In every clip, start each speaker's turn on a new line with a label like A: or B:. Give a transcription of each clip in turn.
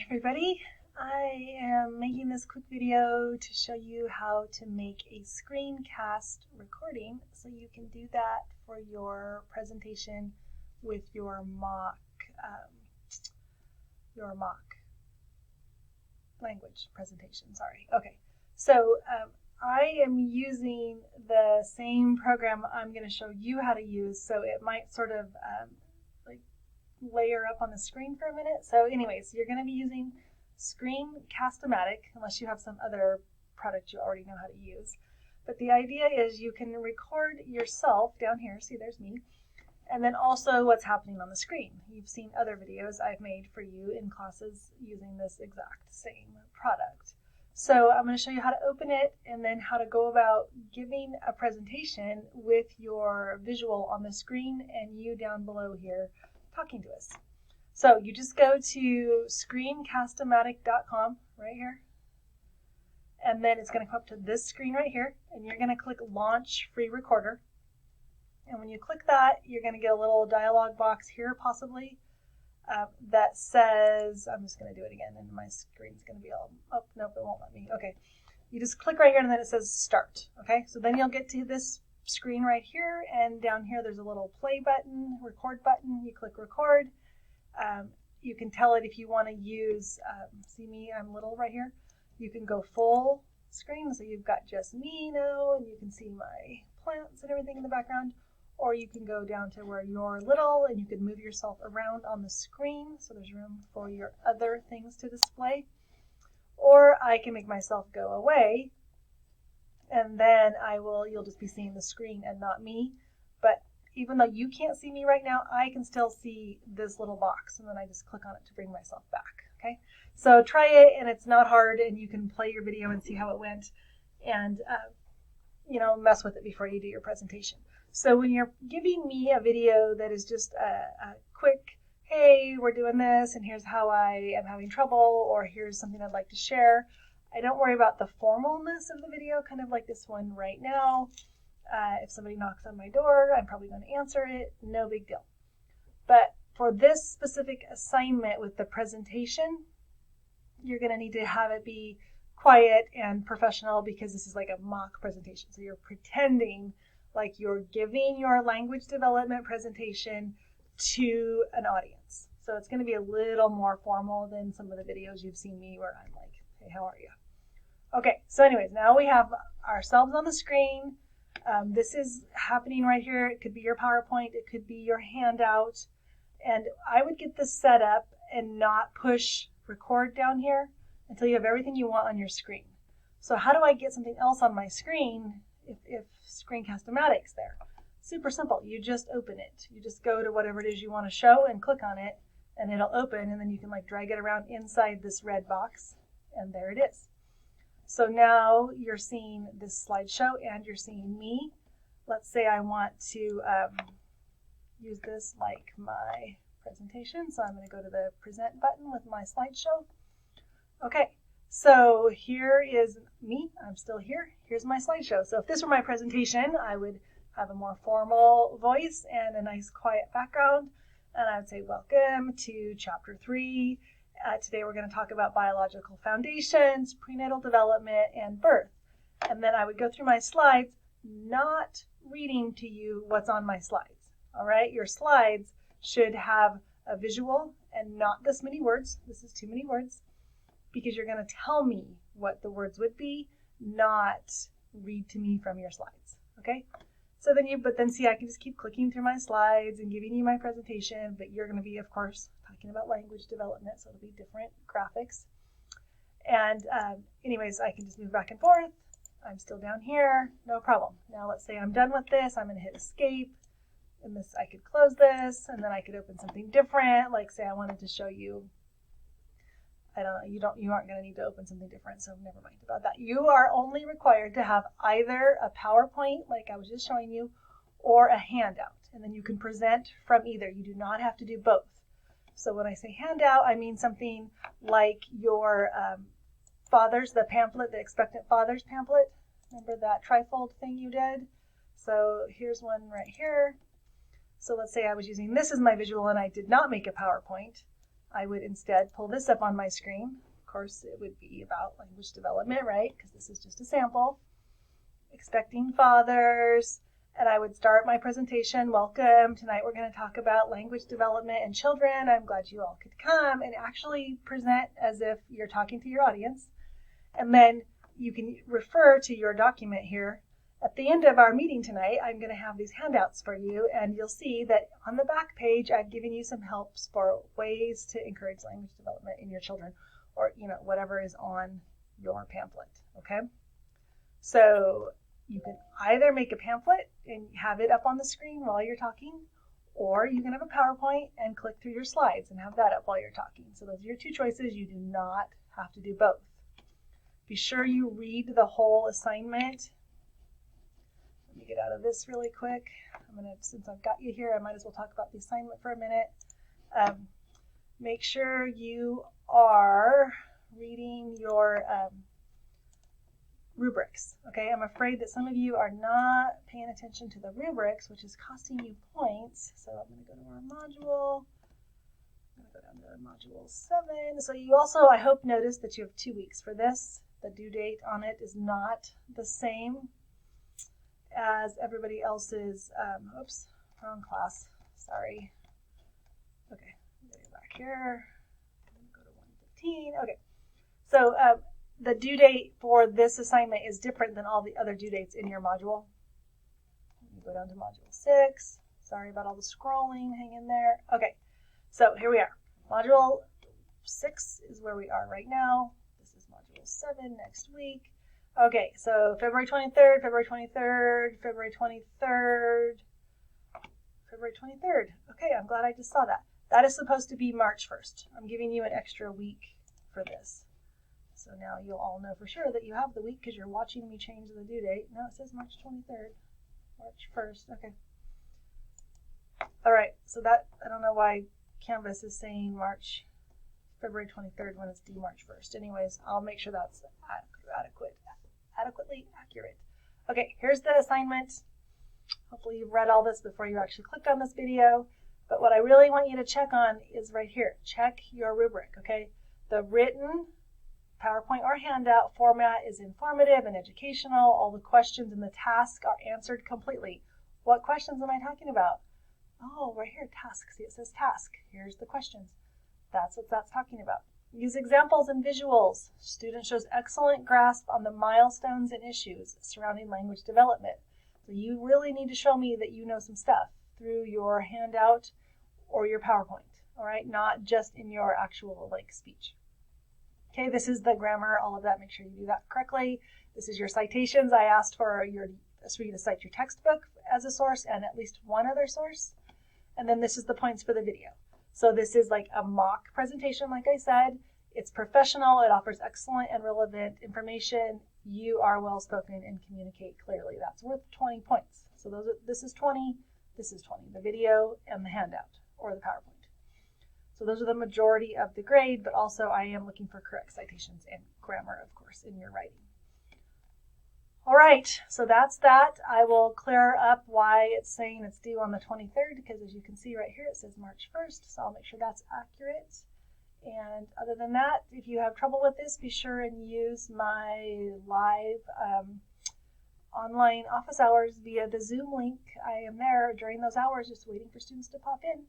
A: everybody. I am making this quick video to show you how to make a screencast recording so you can do that for your presentation with your mock language presentation. Okay, so I am using the same program I'm going to show you how to use, so it might sort of layer up on the screen for a minute. So anyways, you're going to be using Screencast-O-Matic unless you have some other product you already know how to use. But the idea is you can record yourself down here, see there's me, and then also what's happening on the screen. You've seen other videos I've made for you in classes using this exact same product. So I'm going to show you how to open it and then how to go about giving a presentation with your visual on the screen and you down below here talking to us. So you just go to screencast-o-matic.com right here, and then it's going to come up to this screen right here, and you're going to click Launch Free Recorder. And when you click that, you're going to get a little dialog box here possibly that says, I'm just going to do it again, and my screen's going to be all, oh, nope, it won't let me. Okay, you just click right here, and then it says Start. Okay, so then you'll get to this screen right here, and down here there's a little play button, record button. You click record. You can tell it if you want to use, see me, I'm little right here. You can go full screen, so you've got just me now, and you can see my plants and everything in the background. Or you can go down to where you're little, and you can move yourself around on the screen, so there's room for your other things to display. Or I can make myself go away, and then you'll just be seeing the screen and not me. But even though you can't see me right now, I can still see this little box, and then I just click on it to bring myself back. Okay, so try it, and it's not hard, and you can play your video and see how it went, and mess with it before you do your presentation. So when you're giving me a video that is just a quick, hey, we're doing this, and here's how I am having trouble, or here's something I'd like to share, I don't worry about the formalness of the video, kind of like this one right now. If somebody knocks on my door, I'm probably going to answer it, no big deal. But for this specific assignment with the presentation, you're going to need to have it be quiet and professional because this is like a mock presentation. So you're pretending like you're giving your language development presentation to an audience. So it's going to be a little more formal than some of the videos you've seen me where I'm like, hey, how are you? Okay, so anyways, now we have ourselves on the screen. This is happening right here. It could be your PowerPoint, it could be your handout. And I would get this set up and not push record down here until you have everything you want on your screen. So how do I get something else on my screen if Screencast-O-Matic's there? Super simple. You just open it. You just go to whatever it is you want to show and click on it, and it'll open, and then you can like drag it around inside this red box, and there it is. So now you're seeing this slideshow and you're seeing me. Let's say I want to use this like my presentation. So I'm going to go to the present button with my slideshow. Okay, so here is me. I'm still here. Here's my slideshow. So if this were my presentation, I would have a more formal voice and a nice quiet background. And I would say, welcome to chapter 3. Today we're going to talk about biological foundations, prenatal development, and birth. And then I would go through my slides, not reading to you what's on my slides. All right, your slides should have a visual and not this many words. This is too many words because you're going to tell me what the words would be, not read to me from your slides. Okay, so then see, I can just keep clicking through my slides and giving you my presentation, but you're going to be, of course, talking about language development, so it'll be different graphics. And anyways, I can just move back and forth. I'm still down here, no problem. Now let's say I'm done with this. I'm going to hit escape, and this I could close this, and then I could open something different. Like say I wanted to show you, I don't know, you aren't going to need to open something different, so never mind about that. You are only required to have either a PowerPoint, like I was just showing you, or a handout, and then you can present from either. You do not have to do both. So when I say handout, I mean something like your the pamphlet, the Expectant Fathers pamphlet. Remember that trifold thing you did? So here's one right here. So let's say I was using this as my visual and I did not make a PowerPoint. I would instead pull this up on my screen. Of course, it would be about language development, right? Because this is just a sample. Expecting fathers. And I would start my presentation. Welcome. Tonight we're going to talk about language development in children. I'm glad you all could come, and actually present as if you're talking to your audience. And then you can refer to your document here. At the end of our meeting tonight, I'm going to have these handouts for you, and you'll see that on the back page, I've given you some helps for ways to encourage language development in your children, or whatever is on your pamphlet. Okay, so you can either make a pamphlet and have it up on the screen while you're talking, or you can have a PowerPoint and click through your slides and have that up while you're talking. So those are your two choices. You do not have to do both. Be sure you read the whole assignment. Let me get out of this really quick. Since I've got you here, I might as well talk about the assignment for a minute. Make sure you are reading your rubrics. Okay, I'm afraid that some of you are not paying attention to the rubrics, which is costing you points. So I'm going to go to our module. I'm going to go down to module 7. So you also, I hope, noticed that you have 2 weeks for this. The due date on it is not the same as everybody else's. Oops, wrong class. Sorry. Okay, get back here. Go to 115. Okay, so the due date for this assignment is different than all the other due dates in your module. Go down to module 6. Sorry about all the scrolling. Hang in there. Okay, so here we are. Module 6 is where we are right now. This is module 7 next week. Okay, so February 23rd, February 23rd, February 23rd, February 23rd. Okay, I'm glad I just saw that. That is supposed to be March 1st. I'm giving you an extra week for this. So now you'll all know for sure that you have the week because you're watching me change the due date. No, it says March 23rd, March 1st. Okay. All right, so that, I don't know why Canvas is saying February 23rd when it's due March 1st. Anyways, I'll make sure that's adequately accurate. Okay, here's the assignment. Hopefully you've read all this before you actually clicked on this video. But what I really want you to check on is right here. Check your rubric, okay? The written PowerPoint or handout format is informative and educational. All the questions in the task are answered completely. What questions am I talking about? Oh, right here, task. See, it says task. Here's the questions. That's what that's talking about. Use examples and visuals. Student shows excellent grasp on the milestones and issues surrounding language development. So you really need to show me that you know some stuff through your handout or your PowerPoint, all right? Not just in your actual speech. Okay, this is the grammar, all of that. Make sure you do that correctly. This is your citations. I asked for you to cite your textbook as a source and at least one other source. And then this is the points for the video. So this is like a mock presentation, like I said. It's professional. It offers excellent and relevant information. You are well-spoken and communicate clearly. That's worth 20 points. So this is 20, this is 20, the video and the handout or the PowerPoint. So those are the majority of the grade, but also I am looking for correct citations and grammar, of course, in your writing. All right, so that's that. I will clear up why it's saying it's due on the 23rd, because as you can see right here, it says March 1st, so I'll make sure that's accurate. And other than that, if you have trouble with this, be sure and use my live online office hours via the Zoom link. I am there during those hours just waiting for students to pop in.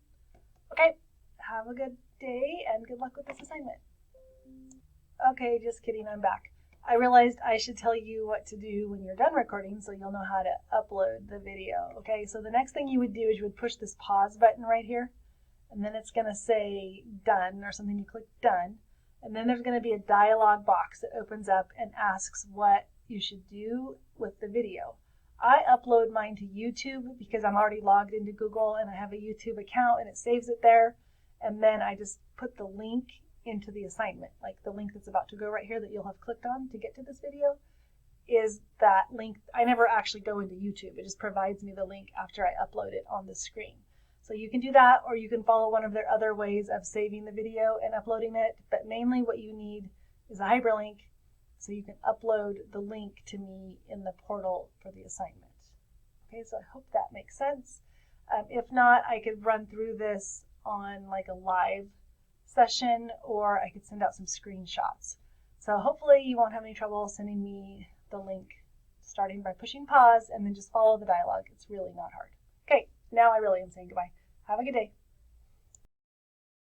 A: Okay, have a good day and good luck with this assignment. Okay, just kidding, I'm back. I realized I should tell you what to do when you're done recording so you'll know how to upload the video. Okay, so the next thing you would do is you would push this pause button right here, and then it's going to say done or something. You click done, and then there's going to be a dialog box that opens up and asks what you should do with the video. I upload mine to YouTube because I'm already logged into Google and I have a YouTube account and it saves it there, and then I just put the link into the assignment, like the link that's about to go right here that you'll have clicked on to get to this video is that link. I never actually go into YouTube. It just provides me the link after I upload it on the screen. So you can do that, or you can follow one of their other ways of saving the video and uploading it, but mainly what you need is a hyperlink so you can upload the link to me in the portal for the assignment. Okay, so I hope that makes sense. If not, I could run through this on like a live session, or I could send out some screenshots. So hopefully you won't have any trouble sending me the link, starting by pushing pause and then just follow the dialogue. It's really not hard. Okay, now I really am saying goodbye. Have a good day.